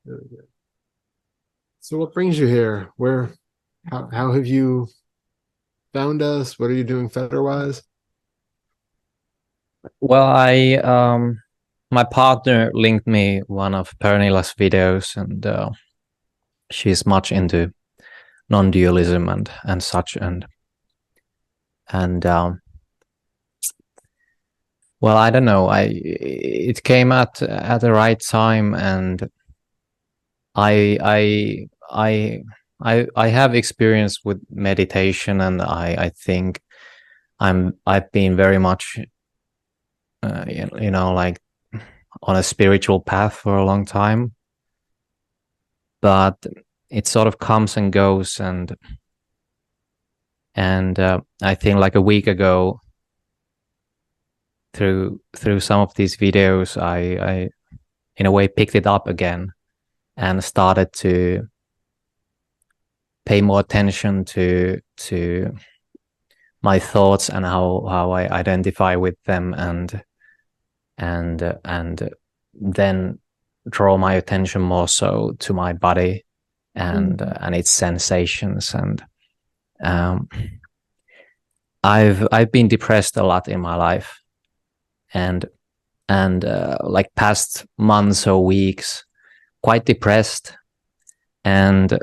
Really good. So what brings you here? How have you found us? What are you doing Fetter-wise? Well, my partner linked me one of Pernila's videos, and she's much into non-dualism and such, and well, I don't know. It came at the right time, and I I I I have experience with meditation, and I think I've been very much like on a spiritual path for a long time, but it sort of comes and goes, and I think like a week ago, through some of these videos, I in a way picked it up again and started to pay more attention to my thoughts and how I identify with them, and then draw my attention more so to my body and its sensations. And um, I've been depressed a lot in my life, and like past months or weeks, quite depressed. And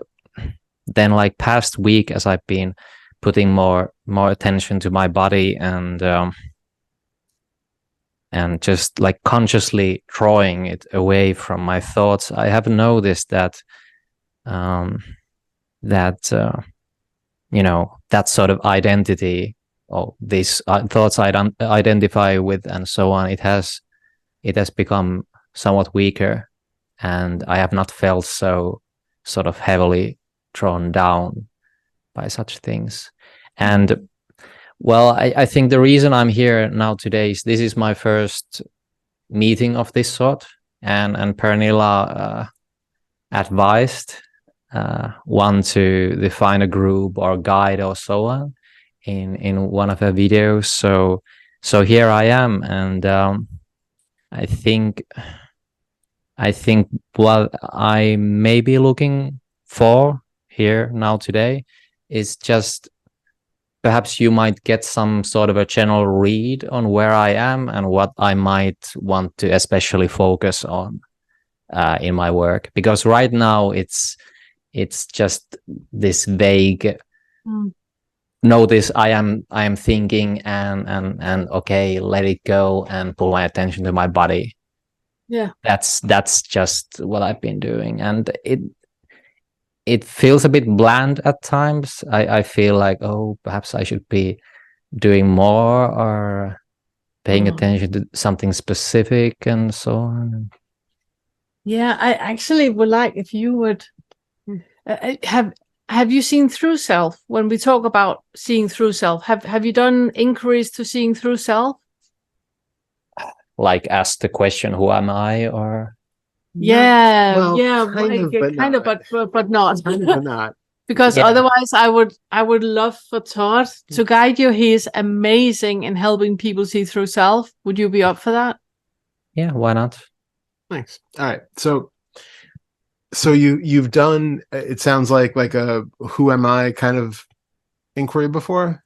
then like past week, as I've been putting more attention to my body, and just like consciously drawing it away from my thoughts, I have noticed that that that sort of identity, or these thoughts I don't identify with and so on, it has become somewhat weaker, and I have not felt so sort of heavily drawn down by such things. And well, I think the reason I'm here now today is this is my first meeting of this sort, and Pernilla advised one to define a group or guide or so on in one of her videos. So here I am, and I think what I may be looking for here now today is just perhaps you might get some sort of a general read on where I am and what I might want to especially focus on in my work, because right now it's just this vague notice I am thinking, and okay, let it go and pull my attention to my body. Yeah, that's just what I've been doing, and it feels a bit bland at times. I feel like, oh, perhaps I should be doing more or paying attention to something specific and so on. Yeah, I actually would like if you would have you seen through self? When we talk about seeing through self, have you done inquiries to seeing through self? Like ask the question, who am I? Or Yeah, Well, yeah, kind of, but not. kind of not. Because yeah, otherwise I would love for Todd to guide you. He is amazing in helping people see through self. Would you be up for that? yeah, why not? Thanks. All right. So you've done, it sounds like a who am I kind of inquiry before?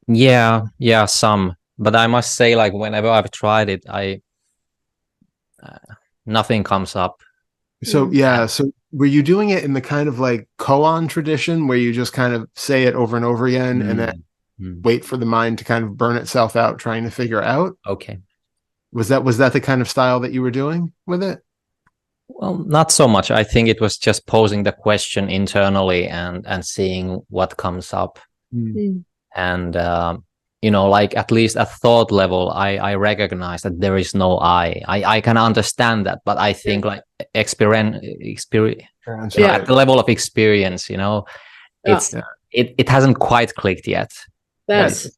Yeah, some. But I must say, like, whenever I've tried it, nothing comes up. So yeah, so were you doing it in the kind of like koan tradition where you just kind of say it over and over again and then wait for the mind to kind of burn itself out trying to figure out? Okay. Was that the kind of style that you were doing with it? Well, not so much. I think it was just posing the question internally and seeing what comes up. And like at least at thought level, I recognize that there is no I can understand that, but I think like experience at the level of experience, it hasn't quite clicked yet. That's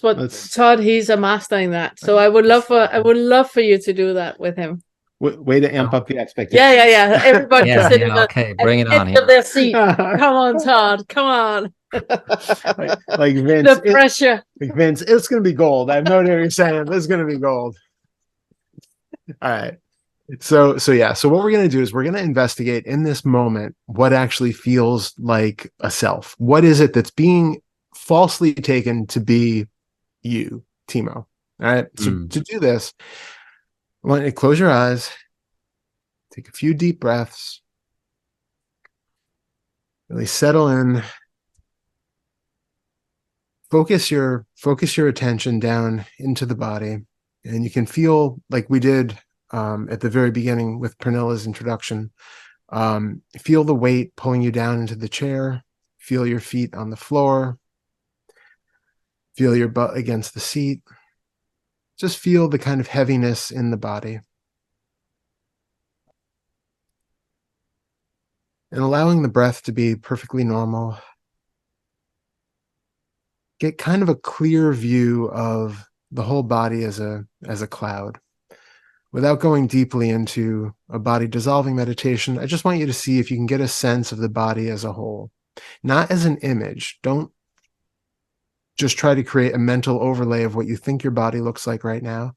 what Todd, he's a mastering that. So I would love for you to do that with him. Way to amp up the expectation. Yeah. Everybody sitting okay, bring it on. Of their seat. Come on, Todd. Come on. like Vince, the pressure. Vince, it's gonna be gold. I have no idea what you're saying. It's gonna be gold. All right. So yeah. So what we're going to do is we're going to investigate in this moment what actually feels like a self. What is it that's being falsely taken to be you, Timo? All right. So to do this, I want you to close your eyes, take a few deep breaths, really settle in, focus your attention down into the body, and you can feel like we did at the very beginning with Pernilla's introduction. Feel the weight pulling you down into the chair. Feel your feet on the floor. Feel your butt against the seat. Just feel the kind of heaviness in the body. And allowing the breath to be perfectly normal. Get kind of a clear view of the whole body as a cloud. Without going deeply into a body dissolving meditation, I just want you to see if you can get a sense of the body as a whole, not as an image. Don't just try to create a mental overlay of what you think your body looks like right now.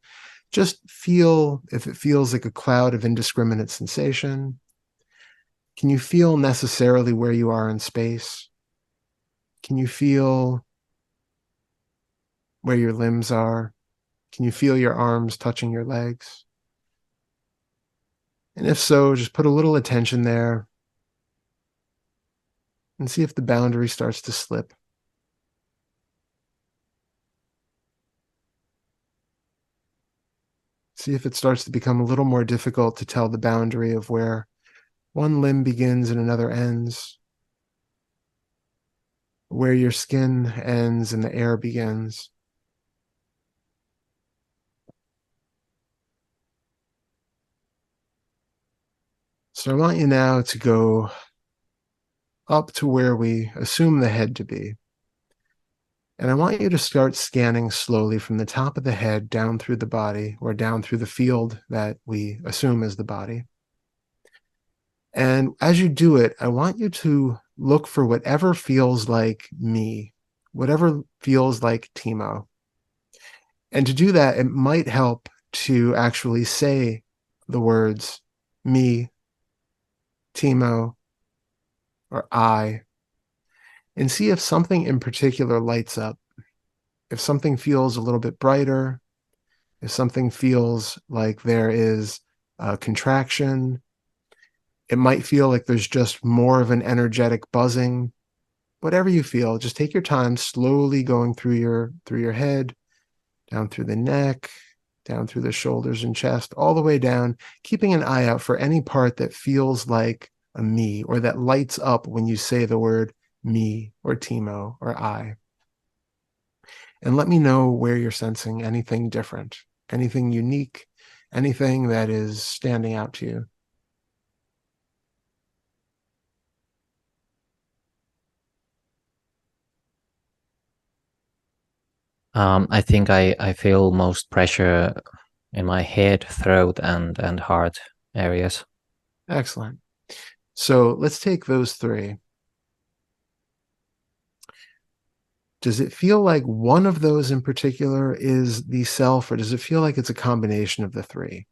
Just feel if it feels like a cloud of indiscriminate sensation. Can you feel necessarily where you are in space? Can you feel where your limbs are? Can you feel your arms touching your legs? And if so, just put a little attention there and see if the boundary starts to slip. See if it starts to become a little more difficult to tell the boundary of where one limb begins and another ends, where your skin ends and the air begins. So I want you now to go up to where we assume the head to be. And I want you to start scanning slowly from the top of the head down through the body, or down through the field that we assume is the body. And as you do it, I want you to look for whatever feels like me, whatever feels like Timo. And to do that, it might help to actually say the words me, Timo, or I, and see if something in particular lights up. If something feels a little bit brighter, if something feels like there is a contraction, it might feel like there's just more of an energetic buzzing. Whatever you feel, just take your time slowly going through your head, down through the neck, down through the shoulders and chest, all the way down, keeping an eye out for any part that feels like a me or that lights up when you say the word me or Timo or I. And let me know where you're sensing anything different, anything unique, anything that is standing out to you. I think I feel most pressure in my head, throat, and heart areas. Excellent. So let's take those three. Does it feel like one of those in particular is the self, or does it feel like it's a combination of the three?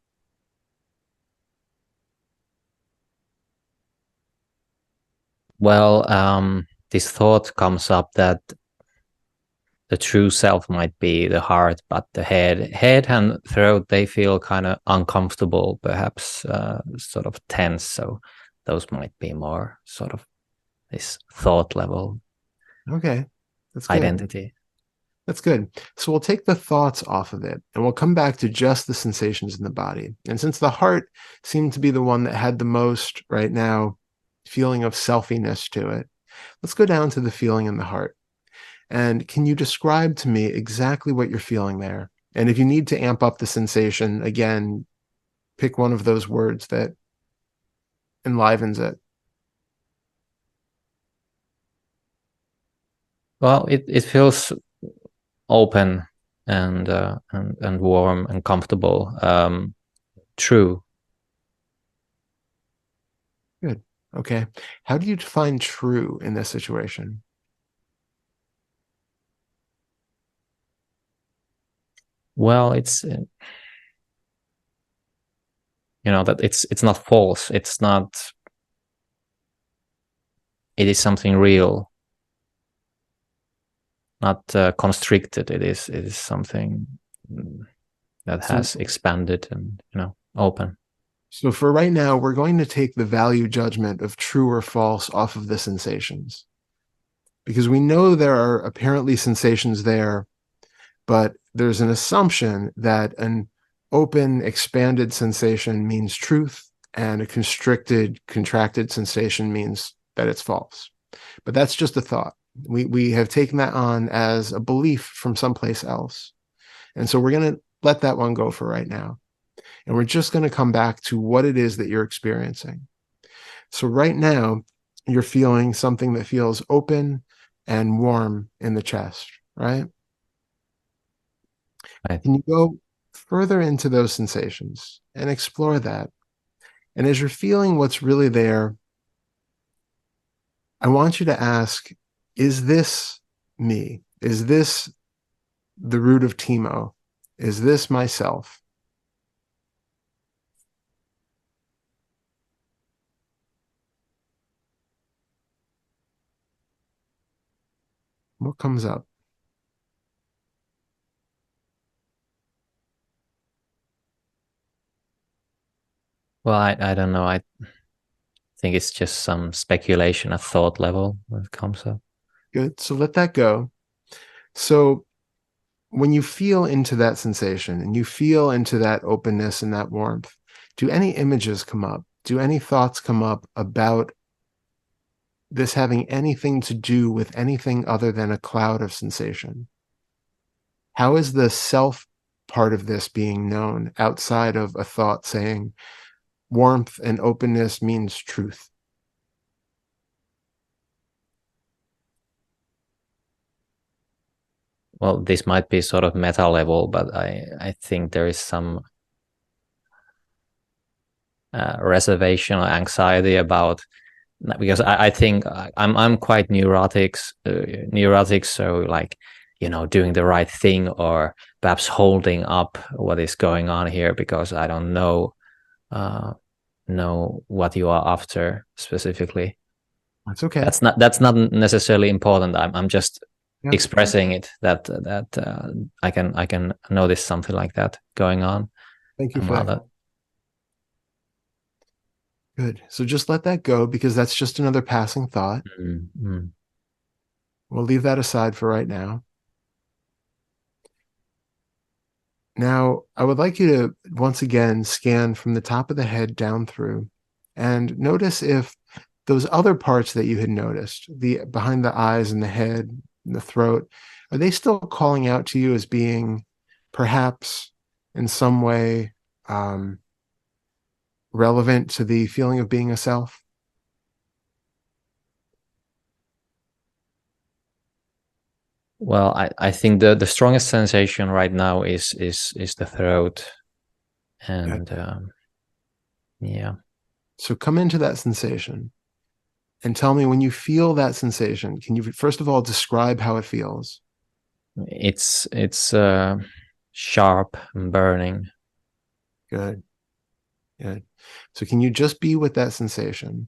Well, this thought comes up that the true self might be the heart, but the head and throat, they feel kind of uncomfortable, perhaps sort of tense. So those might be more sort of this thought level. Okay, that's good. Identity. That's good. So we'll take the thoughts off of it and we'll come back to just the sensations in the body. And since the heart seemed to be the one that had the most right now feeling of selfiness to it, let's go down to the feeling in the heart. And can you describe to me exactly what you're feeling there? And if you need to amp up the sensation, again, pick one of those words that enlivens it. Well, it feels open and warm and comfortable. True. Good. Okay. How do you define true in this situation? Well, that it's not false. It's not. It is something real, not constricted. It is something that has expanded and open. So for right now, we're going to take the value judgment of true or false off of the sensations, because we know there are apparently sensations there, but there's an assumption that an open, expanded sensation means truth, and a constricted, contracted sensation means that it's false. But that's just a thought. We have taken that on as a belief from someplace else. And so we're going to let that one go for right now. And we're just going to come back to what it is that you're experiencing. So right now, you're feeling something that feels open and warm in the chest, right? Right. Can you go further into those sensations and explore that? And as you're feeling what's really there, I want you to ask, is this me? Is this the root of Timo? Is this myself? What comes up? Well, I don't know. I think it's just some speculation at thought level that comes up. Good. So let that go. So when you feel into that sensation and you feel into that openness and that warmth, do any images come up? Do any thoughts come up about this having anything to do with anything other than a cloud of sensation? How is the self part of this being known outside of a thought saying warmth and openness means truth? Well, this might be sort of meta level, but I think there is some reservation or anxiety about, because I think I'm quite neurotic, so like, doing the right thing or perhaps holding up what is going on here because I don't know what you are after specifically. That's okay. That's not necessarily important. I'm just Yeah. expressing it that I can notice something like that going on. Thank you for that. Good. So just let that go, because that's just another passing thought. Mm-hmm. We'll leave that aside for right now. Now, I would like you to once again scan from the top of the head down through and notice if those other parts that you had noticed, the behind the eyes and the head and the throat, are they still calling out to you as being perhaps in some way relevant to the feeling of being a self? Well, I think the strongest sensation right now is the throat, and yeah. So come into that sensation and tell me, when you feel that sensation, can you first of all describe how it feels? It's sharp and burning. Good. Good. So can you just be with that sensation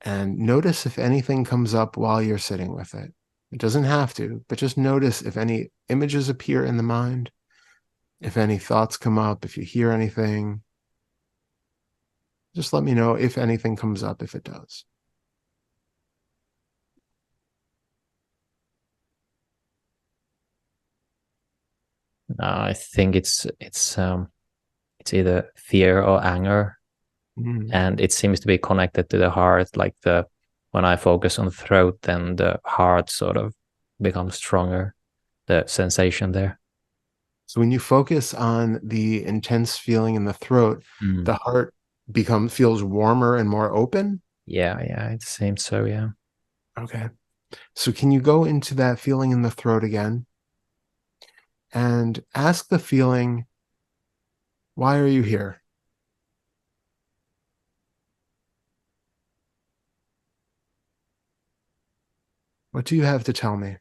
and notice if anything comes up while you're sitting with it? It doesn't have to, but just notice if any images appear in the mind, if any thoughts come up, if you hear anything. Just let me know if anything comes up, if it does. I think it's either fear or anger, and it seems to be connected to the heart. Like when I focus on the throat, then the heart sort of becomes stronger. The sensation there. So when you focus on the intense feeling in the throat, the heart feels warmer and more open? Yeah, it seems so, yeah. Okay. So can you go into that feeling in the throat again and ask the feeling, why are you here? What do you have to tell me?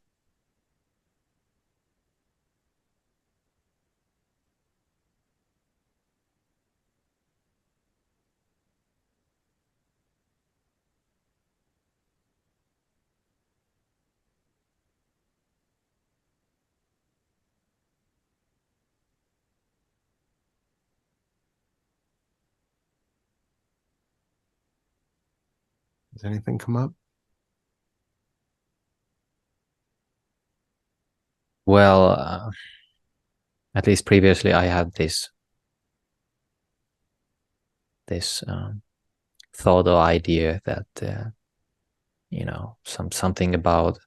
Does anything come up? Well, at least previously I had this thought or idea that something about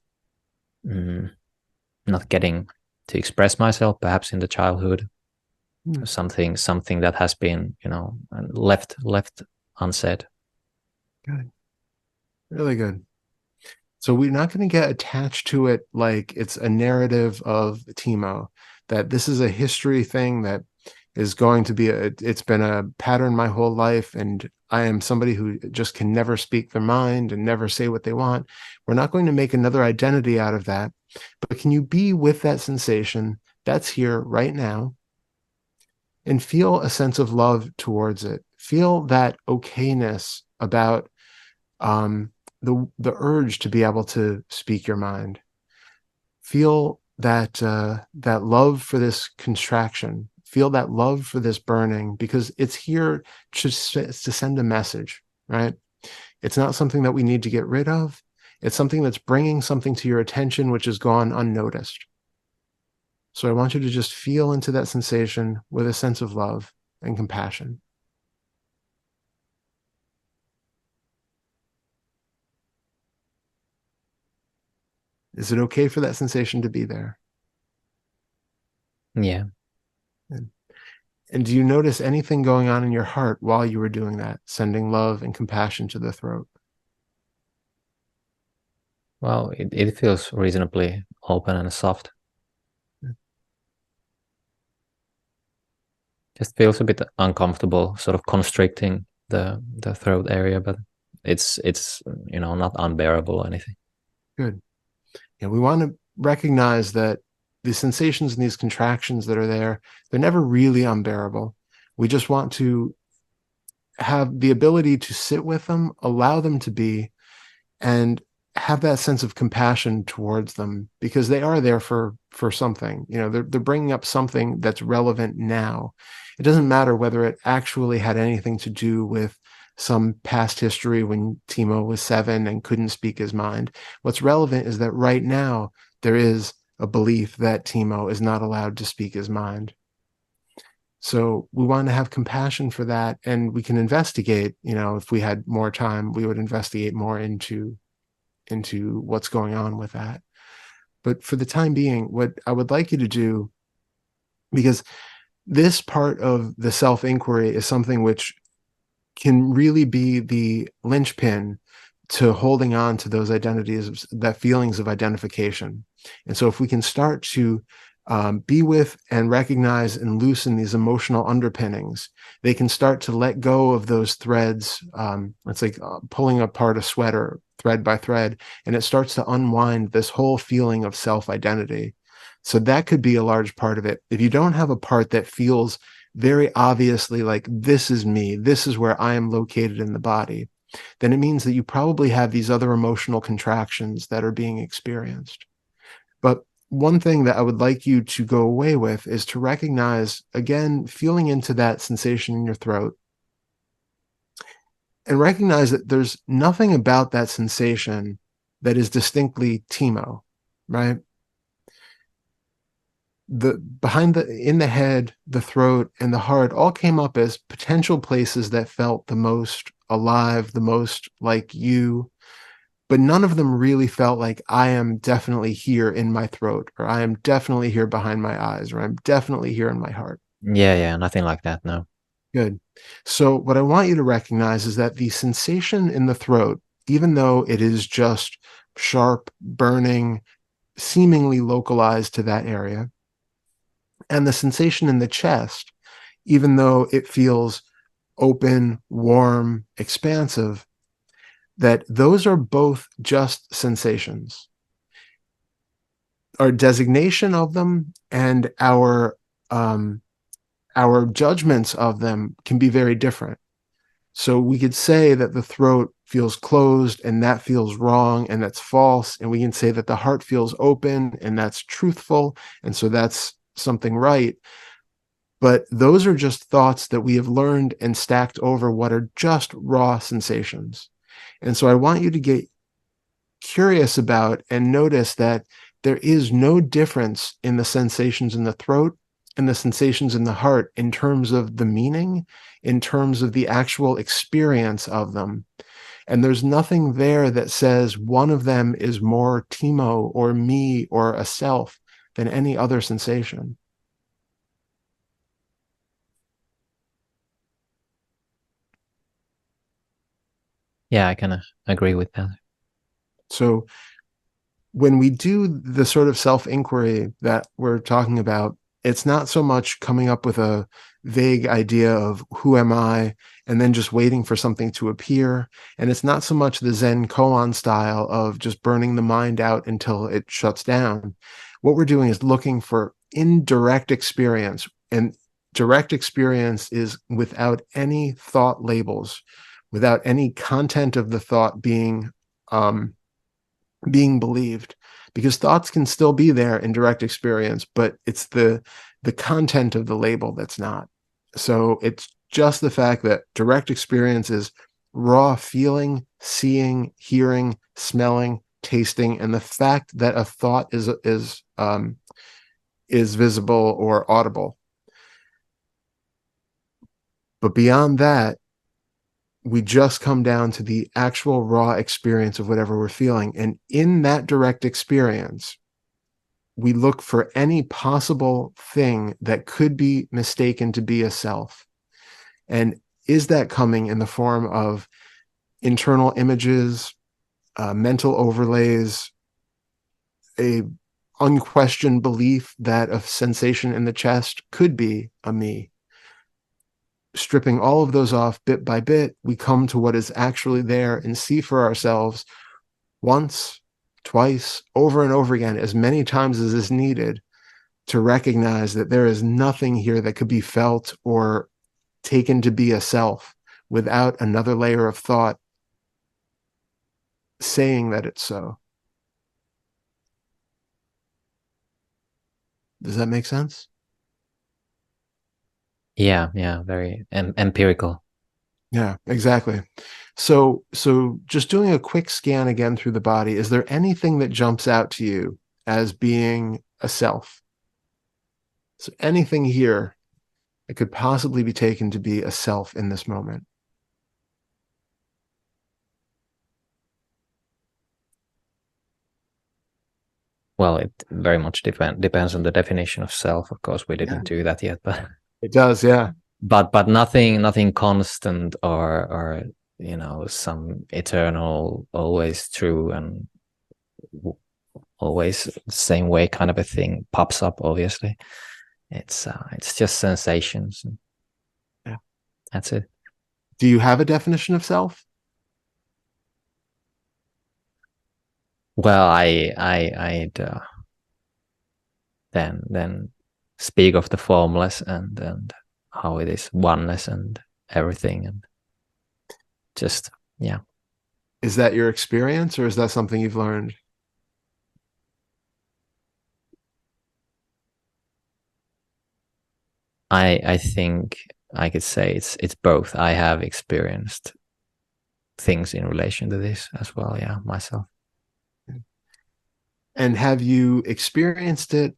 not getting to express myself, perhaps in the childhood, something that has been left unsaid. Good, really good. So we're not going to get attached to it like it's a narrative of Timo, that this is a history thing that is going to be it's been a pattern my whole life, and I am somebody who just can never speak their mind and never say what they want. We're not going to make another identity out of that, but can you be with that sensation that's here right now and feel a sense of love towards it? Feel that okayness about the urge to be able to speak your mind. Feel that that love for this contraction. Feel that love for this burning, because it's here to send a message, right? It's not something that we need to get rid of. It's something that's bringing something to your attention which has gone unnoticed. So I want you to just feel into that sensation with a sense of love and compassion. Is it okay for that sensation to be there? Yeah. And do you notice anything going on in your heart while you were doing that, sending love and compassion to the throat? Well, it feels reasonably open and soft. Just feels a bit uncomfortable, sort of constricting the throat area, but it's not unbearable or anything. Good. Yeah, we want to recognize that the sensations and these contractions that are there, they're never really unbearable. We just want to have the ability to sit with them, allow them to be, and have that sense of compassion towards them, because they are there for something. They're bringing up something that's relevant now. It doesn't matter whether it actually had anything to do with some past history when Timo was 7 and couldn't speak his mind. What's relevant is that right now there is a belief that Timo is not allowed to speak his mind. So we want to have compassion for that, and we can investigate. If we had more time, we would investigate more into what's going on with that. But for the time being, what I would like you to do, because this part of the self-inquiry is something which can really be the linchpin to holding on to those identities, that feelings of identification. And so if we can start to be with and recognize and loosen these emotional underpinnings, they can start to let go of those threads. It's like pulling apart a sweater thread by thread, and it starts to unwind this whole feeling of self-identity. So that could be a large part of it. If you don't have a part that feels very obviously like, this is me, this is where I am located in the body, then it means that you probably have these other emotional contractions that are being experienced. But one thing that I would like you to go away with is to recognize, again, feeling into that sensation in your throat, and recognize that there's nothing about that sensation that is distinctly Timo, right? In the head, the throat, and the heart all came up as potential places that felt the most alive, the most like you, but none of them really felt like, I am definitely here in my throat, or I am definitely here behind my eyes, or I'm definitely here in my heart. Yeah, nothing like that, no. Good. So what I want you to recognize is that the sensation in the throat, even though it is just sharp, burning, seemingly localized to that area, and the sensation in the chest, even though it feels open, warm, expansive, that those are both just sensations. Our designation of them and our judgments of them can be very different. So we could say that the throat feels closed and that feels wrong and that's false. And we can say that the heart feels open and that's truthful. And so that's something right. But those are just thoughts that we have learned and stacked over what are just raw sensations. And so I want you to get curious about and notice that there is no difference in the sensations in the throat and the sensations in the heart in terms of the meaning, in terms of the actual experience of them. And there's nothing there that says one of them is more Timo or me or a self than any other sensation. Yeah, I kind of agree with that. So when we do the sort of self-inquiry that we're talking about, it's not so much coming up with a vague idea of who am I and then just waiting for something to appear. And it's not so much the Zen koan style of just burning the mind out until it shuts down. What we're doing is looking for indirect experience, and direct experience is without any thought labels, without any content of the thought being believed, because thoughts can still be there in direct experience, but it's the content of the label that's not. So it's just the fact that direct experience is raw feeling, seeing, hearing, smelling, tasting, and the fact that a thought is visible or audible. But beyond that, we just come down to the actual raw experience of whatever we're feeling. And in that direct experience, we look for any possible thing that could be mistaken to be a self. And is that coming in the form of internal images, mental overlays, a unquestioned belief that a sensation in the chest could be a me? Stripping all of those off bit by bit, we come to what is actually there and see for ourselves once, twice, over and over again, as many times as is needed to recognize that there is nothing here that could be felt or taken to be a self without another layer of thought saying that it's so. Does that make sense? Yeah, very empirical. Yeah, exactly. So just doing a quick scan again through the body, is there anything that jumps out to you as being a self? So anything here that could possibly be taken to be a self in this moment? Well, it very much depends on the definition of self. Of course, we didn't do that yet, but It does, yeah. but nothing constant or some eternal, always true and always the same way kind of a thing pops up. Obviously, it's just sensations. Yeah, that's it. Do you have a definition of self? Well, I'd then speak of the formless and how it is oneness and everything, and just yeah. Is that your experience, or is that something you've learned? I think I could say it's both. I have experienced things in relation to this as well, yeah, myself. And have you experienced it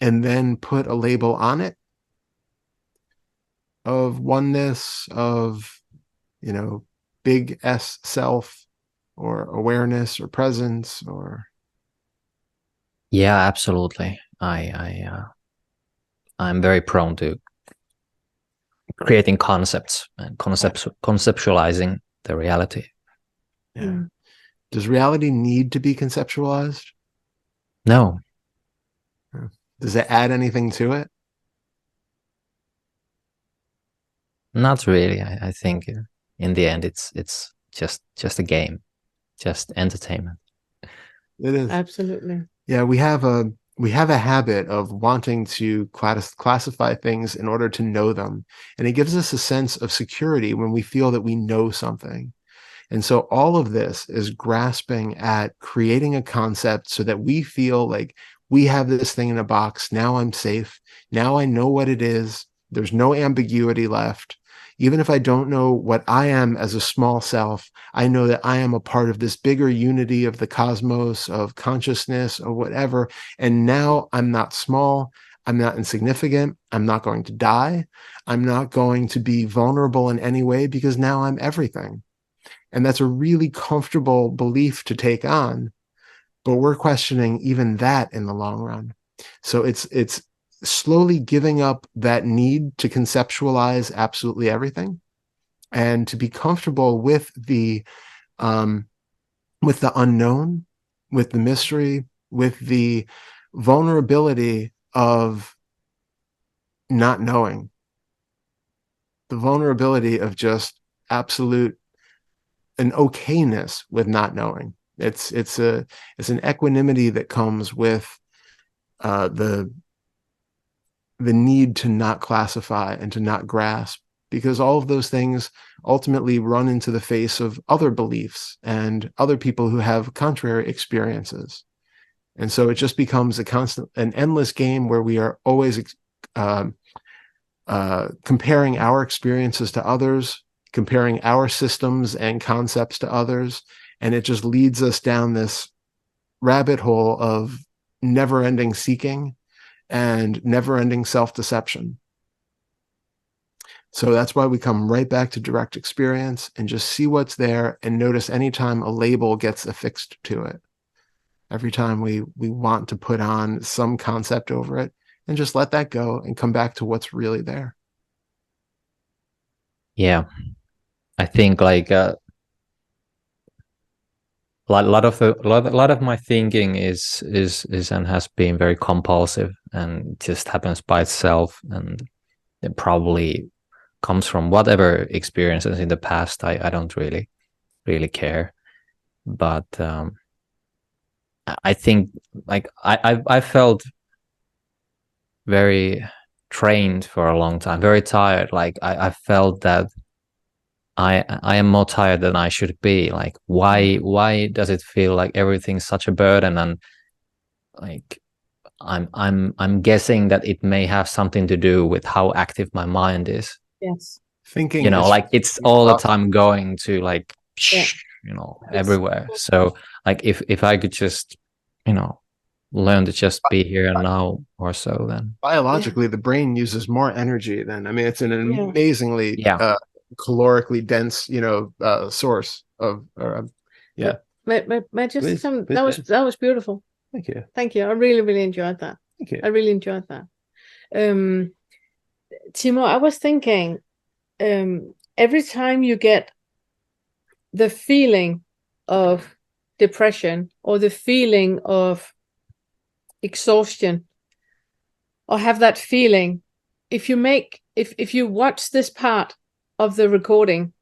and then put a label on it of oneness, of, big S self, or awareness or presence, or? Yeah, absolutely. I'm very prone to creating concepts and conceptualizing the reality. Yeah. Does reality need to be conceptualized? No. Does it add anything to it? Not really. I think in the end it's just a game, just entertainment. It is. Absolutely. Yeah, we have a habit of wanting to classify things in order to know them. And it gives us a sense of security when we feel that we know something. And so all of this is grasping at creating a concept so that we feel like we have this thing in a box. Now I'm safe. Now I know what it is. There's no ambiguity left. Even if I don't know what I am as a small self, I know that I am a part of this bigger unity of the cosmos, of consciousness, or whatever. And now I'm not small. I'm not insignificant. I'm not going to die. I'm not going to be vulnerable in any way, because now I'm everything. And that's a really comfortable belief to take on, but we're questioning even that in the long run. So it's slowly giving up that need to conceptualize absolutely everything, and to be comfortable with the unknown, with the mystery, with the vulnerability of not knowing, the vulnerability of just absolute an okayness with not knowing. It's an equanimity that comes with the need to not classify and to not grasp, because all of those things ultimately run into the face of other beliefs and other people who have contrary experiences. And so it just becomes an endless game where we are always comparing our experiences to others, comparing our systems and concepts to others. And it just leads us down this rabbit hole of never-ending seeking and never-ending self-deception. So that's why we come right back to direct experience and just see what's there, and notice anytime a label gets affixed to it. Every time we want to put on some concept over it, and just let that go and come back to what's really there. Yeah, I think like a lot of my thinking is and has been very compulsive, and just happens by itself, and it probably comes from whatever experiences in the past. I don't really care, but I think like I felt very trained for a long time, very tired. Like I felt that I am more tired than I should be. Like why does it feel like everything's such a burden? And like I'm guessing that it may have something to do with how active my mind is. Yes. Thinking, You know, like it's all the time going to like, Yeah. you know, everywhere. So like if I could just, you know, learn to just be here and now or so, then biologically, the brain uses more energy than, I mean, it's an amazingly calorically dense, source of, yeah. May just Please, some please. that was beautiful. Thank you. Thank you. I really enjoyed that. Thank you. I really enjoyed that. Timo, I was thinking, every time you get the feeling of depression or the feeling of exhaustion, or have that feeling, if you watch this part of the recording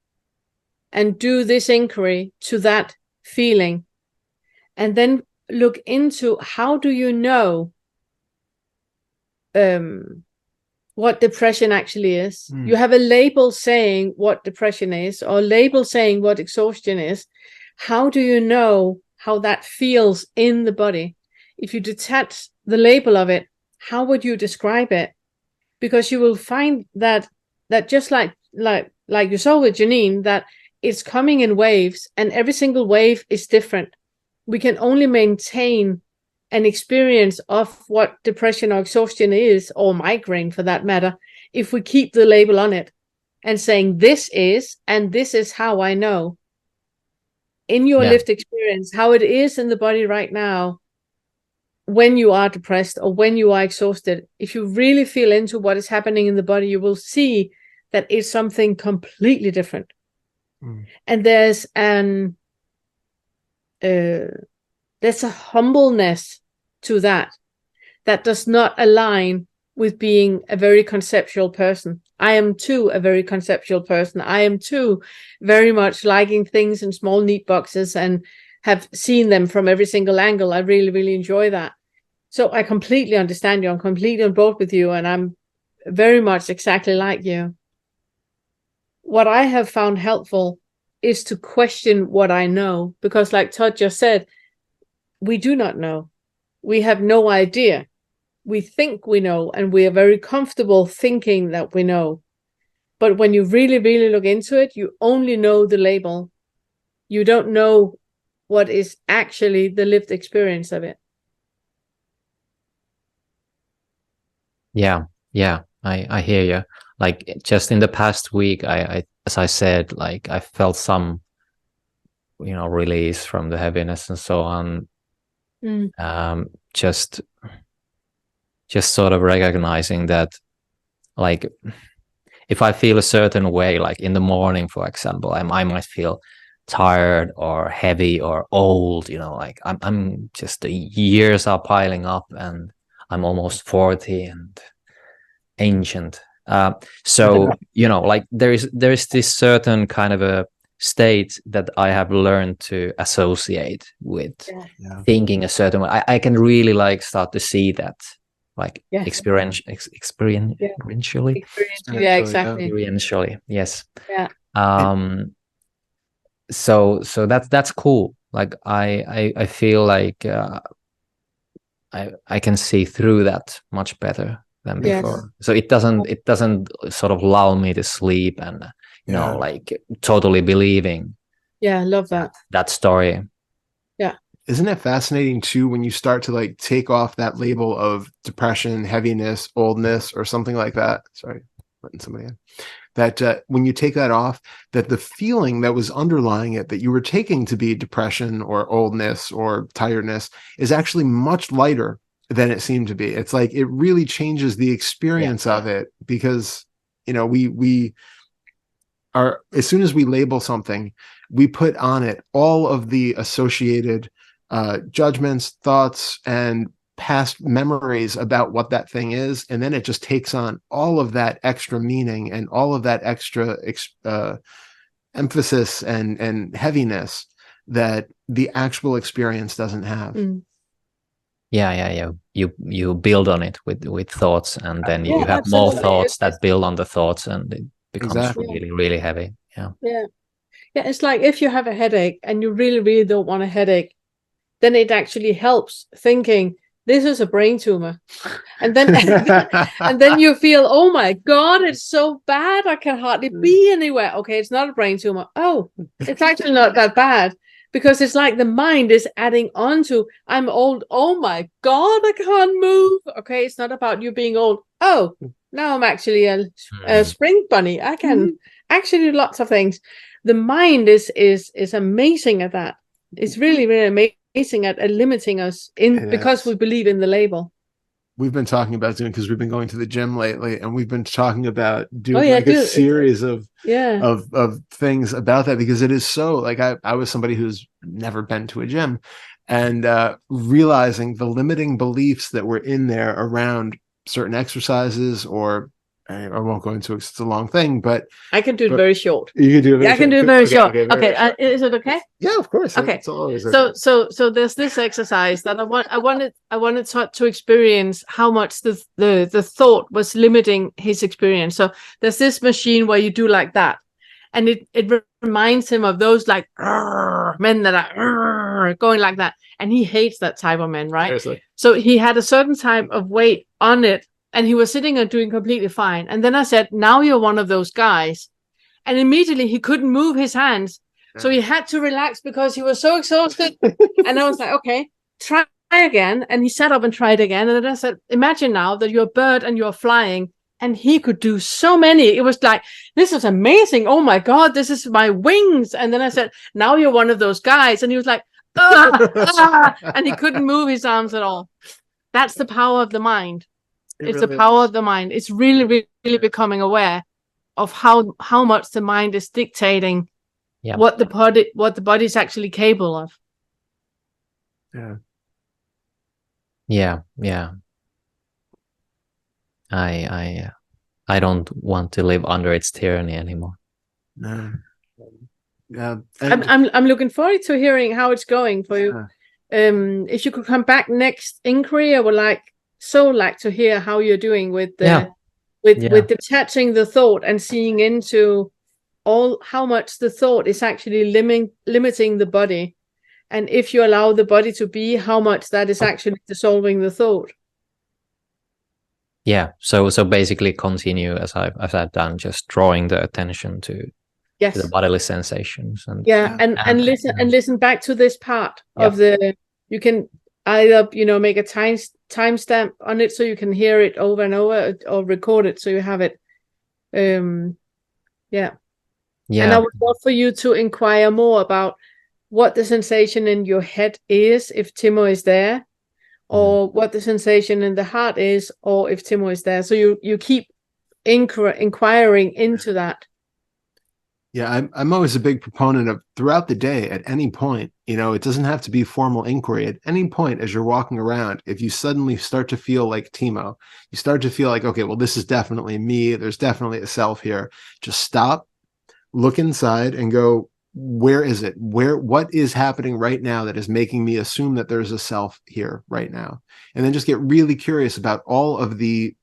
and do this inquiry to that feeling, and then look into how do you know what depression actually is. You have a label saying what depression is, or a label saying what exhaustion is. How do you know how that feels in the body? If you detach the label of it, how would you describe it? Because you will find that just like you saw with Janine, that it's coming in waves, and every single wave is different. We can only maintain an experience of what depression or exhaustion is, or migraine for that matter, if we keep the label on it and saying this is, and this is how I know. In your lived experience, how it is in the body right now, when you are depressed or when you are exhausted, if you really feel into what is happening in the body, you will see that it's something completely different. And there's a humbleness to that does not align with being a very conceptual person. I am too a very conceptual person. I am too very much liking things in small, neat boxes and have seen them from every single angle. I really enjoy that. So I completely understand you. I'm completely on board with you, and I'm very much exactly like you. What I have found helpful is to question what I know, because like Todd just said, we do not know. We have no idea. We think we know, and we are very comfortable thinking that we know. But when you really, really look into it, you only know the label. You don't know what is actually the lived experience of it. Yeah, I hear you. Like just in the past week, I as I said, like I felt some, release from the heaviness and so on. Just sort of recognizing that, like, if I feel a certain way, like in the morning, for example, I might feel tired or heavy or old, like I'm just, the years are piling up and I'm almost 40 and ancient. So, like there is this certain kind of a state that I have learned to associate with thinking a certain way. I can really like start to see that, like experientially. Yeah, exactly. Experientially, yes. Yeah. So that's cool. Like I feel like I can see through that much better than before. So it doesn't sort of lull me to sleep and like totally believing. Yeah, I love that story. Yeah. Isn't it fascinating too when you start to like take off that label of depression, heaviness, oldness, or something like that? Sorry, letting somebody in. That when you take that off, that the feeling that was underlying it, that you were taking to be depression or oldness or tiredness, is actually much lighter than it seemed to be. It's like it really changes the experience of it, because we are, as soon as we label something, we put on it all of the associated judgments, thoughts, and past memories about what that thing is, and then it just takes on all of that extra meaning and all of that extra emphasis and heaviness that the actual experience doesn't have. Yeah. You build on it with thoughts, and then you have more thoughts that build on the thoughts, and it becomes really, really heavy. Yeah. It's like if you have a headache and you really, really don't want a headache, then it actually helps thinking, this is a brain tumor. And then and then you feel, oh my God, it's so bad. I can hardly be anywhere. Okay, it's not a brain tumor. Oh, it's actually not that bad. Because it's like the mind is adding on to, I'm old. Oh my God, I can't move. Okay, it's not about you being old. Oh, now I'm actually a spring bunny. I can actually do lots of things. The mind is amazing at that. It's really, really amazing at limiting us because we believe in the label. We've been talking about doing, because we've been going to the gym lately, and we've been talking about doing a series of things about that, because it is so, like, I was somebody who's never been to a gym, and realizing the limiting beliefs that were in there around certain exercises, or I won't go into it, it's a long thing, but I can do it very short. You can do it very short. I can do it very short. Okay, is it okay? Yeah, of course. Okay. It's always okay. So there's this exercise that I wanted to experience how much the thought was limiting his experience. So there's this machine where you do like that, and it reminds him of those like men that are going like that, and he hates that type of men, right? Seriously. So he had a certain type of weight on it, and he was sitting and doing completely fine. And then I said, now you're one of those guys. And immediately he couldn't move his hands. So he had to relax because he was so exhausted. And I was like, okay, try again. And he sat up and tried again. And then I said, imagine now that you're a bird and you're flying. And he could do so many. It was like, this is amazing. Oh my God, this is my wings. And then I said, now you're one of those guys. And he was like, and he couldn't move his arms at all. That's the power of the mind. It's really the power of the mind. It's really, really becoming aware of how much the mind is dictating what the body is actually capable of. Yeah. I don't want to live under its tyranny anymore. No. Yeah. I'm looking forward to hearing how it's going for you. If you could come back next inquiry, I would like to hear how you're doing with with detaching the thought and seeing into how much the thought is actually limiting the body, and if you allow the body to be, how much that is actually dissolving the thought. Yeah. So basically continue as I've done, just drawing the attention to the bodily sensations. And listen back to this part of the, you can either, make a timestamp on it so you can hear it over and over, or record it so you have it. And I would love for you to inquire more about what the sensation in your head is if Timo is there, or what the sensation in the heart is, or if Timo is there. So you keep inquiring into that. Yeah, I'm always a big proponent of throughout the day, at any point, it doesn't have to be formal inquiry. At any point as you're walking around, if you suddenly start to feel like Timo, you start to feel like, okay, well, this is definitely me. There's definitely a self here. Just stop, look inside and go, where is it? What is happening right now that is making me assume that there's a self here right now? And then just get really curious about all of the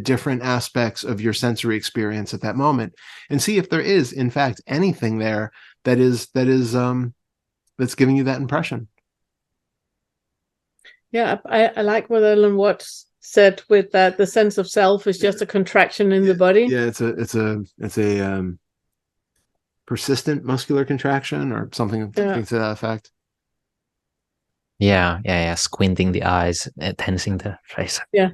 different aspects of your sensory experience at that moment, and see if there is, in fact, anything there that's giving you that impression. Yeah, I like what Ellen Watts said with that. The sense of self is just a contraction in the body. Yeah, it's a persistent muscular contraction or something to that effect. Yeah. Squinting the eyes, tensing the face. Yeah.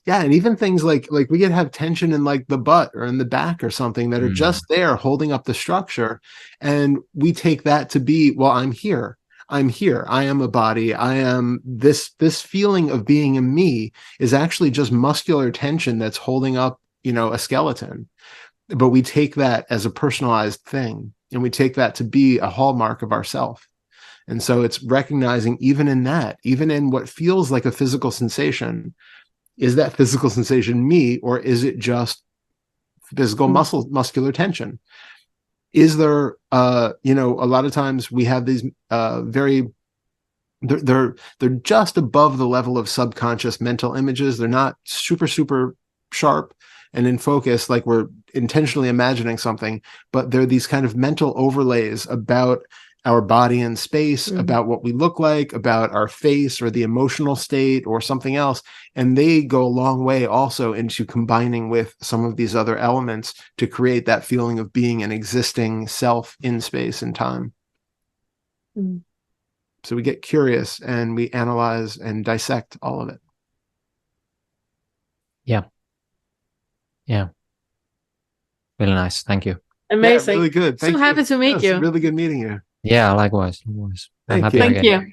And even things like we could have tension in like the butt or in the back or something that are just there holding up the structure, and we take that to be, well, I'm here. I am a body. I am this feeling of being a me is actually just muscular tension that's holding up, a skeleton. But we take that as a personalized thing, and we take that to be a hallmark of ourself. And so it's recognizing even in that, even in what feels like a physical sensation, is that physical sensation me, or is it just physical muscular tension? Is there, a lot of times we have these they're just above the level of subconscious mental images. They're not super, super sharp and in focus, like we're intentionally imagining something, but they're these kind of mental overlays about our body in space, about what we look like, about our face or the emotional state or something else. And they go a long way also into combining with some of these other elements to create that feeling of being an existing self in space and time. So we get curious and we analyze and dissect all of it. Yeah. Really nice. Thank you. Amazing. Yeah, really good. So happy to meet you. Really good meeting you. Yeah, likewise. I'm happy. Thank you.